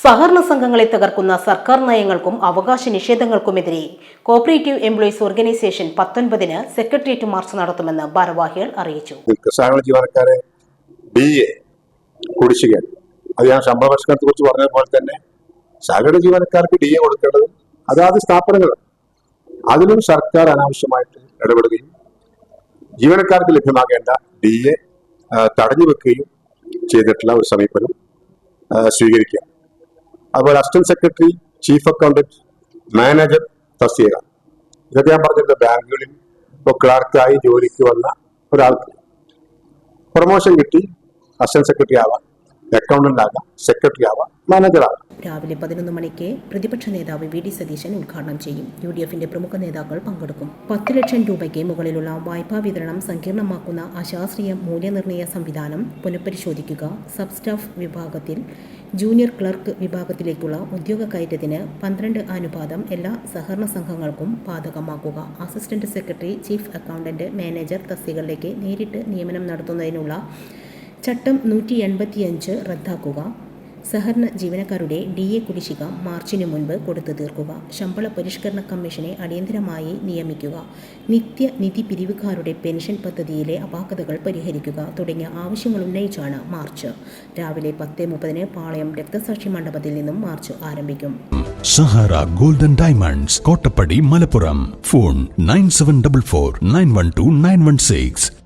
സഹകരണ സംഘങ്ങളെ തകർക്കുന്ന സർക്കാർ നയങ്ങൾക്കും അവകാശ നിഷേധങ്ങൾക്കുമെതിരെ കോഓപ്പറേറ്റീവ് എംപ്ലോയീസ് ഓർഗനൈസേഷൻ 19-ന് സെക്രട്ടേറിയറ്റ് മാർച്ച് നടത്തുമെന്ന് ഭാരവാഹികൾ അറിയിച്ചു. സഹകരണ ജീവനക്കാരെ DA കുടിശ്ശിക, അത് ഞാൻ ശമ്പള പരിഷ്കരണത്തെ കുറിച്ച് പറഞ്ഞതുപോലെ തന്നെ സഹകരണ ജീവനക്കാർക്ക് DA കൊടുക്കേണ്ടത് അതാത് സ്ഥാപനങ്ങളാണ്. അതിലും സർക്കാർ അനാവശ്യമായിട്ട് ഇടപെടുകയും ജീവനക്കാർക്ക് ലഭ്യമാകേണ്ട DA തടഞ്ഞു വെക്കുകയും ചെയ്തിട്ടുള്ള ഒരു സമീപനം സ്വീകരിക്കുക. അതുപോലെ assistant secretary, chief accountant, manager തസ്തിക, ഇതൊക്കെ ഞാൻ പറഞ്ഞിട്ടുണ്ട്. ബാങ്കുകളിൽ ഇപ്പോൾ ക്ലാർക്കായി ജോലിക്ക് വന്ന ഒരാൾക്ക് പ്രൊമോഷൻ കിട്ടി അസിസ്റ്റന്റ് സെക്രട്ടറി ആവാം, അക്കൗണ്ടന്റ് ആകാം, സെക്രട്ടറി ആവാം, മാനേജർ ആകാം. രാവിലെ 11 മണിക്ക് പ്രതിപക്ഷ നേതാവ് VD സതീശൻ ഉദ്ഘാടനം ചെയ്യും. UDFന്റെ പ്രമുഖ നേതാക്കൾ പങ്കെടുക്കും. 10 ലക്ഷം രൂപയ്ക്ക് മുകളിലുള്ള വായ്പാ വിതരണം സങ്കീർണമാക്കുന്ന അശാസ്ത്രീയ മൂല്യനിർണ്ണയ സംവിധാനം പുനഃപരിശോധിക്കുക. സബ് സ്റ്റാഫ് വിഭാഗത്തിൽ ജൂനിയർ ക്ലർക്ക് വിഭാഗത്തിലേക്കുള്ള ഉദ്യോഗ കയറ്റത്തിന് 12 അനുപാതം എല്ലാ സഹകരണ സംഘങ്ങൾക്കും ബാധകമാക്കുക. Assistant secretary, chief accountant, manager തസ്തികകളിലേക്ക് നേരിട്ട് നിയമനം നടത്തുന്നതിനുള്ള ചട്ടം 185 റദ്ദാക്കുക. സഹകരണ ജീവനക്കാരുടെ DA കുടിശ്ശിക മാർച്ചിന് മുൻപ് കൊടുത്തു തീർക്കുക. ശമ്പള പരിഷ്കരണ കമ്മീഷനെ അടിയന്തരമായി നിയമിക്കുക. നിത്യനിധി പിരിവുകാരുടെ പെൻഷൻ പദ്ധതിയിലെ അപാകതകൾ പരിഹരിക്കുക തുടങ്ങിയ ആവശ്യങ്ങൾ ഉന്നയിച്ചാണ് മാർച്ച്. രാവിലെ 10:30-ന് പാളയം രക്തസാക്ഷി മണ്ഡപത്തിൽ നിന്നും മാർച്ച് ആരംഭിക്കും. Sahara golden diamonds, Kottappadi, Malappuram. Phone 9744 912 916.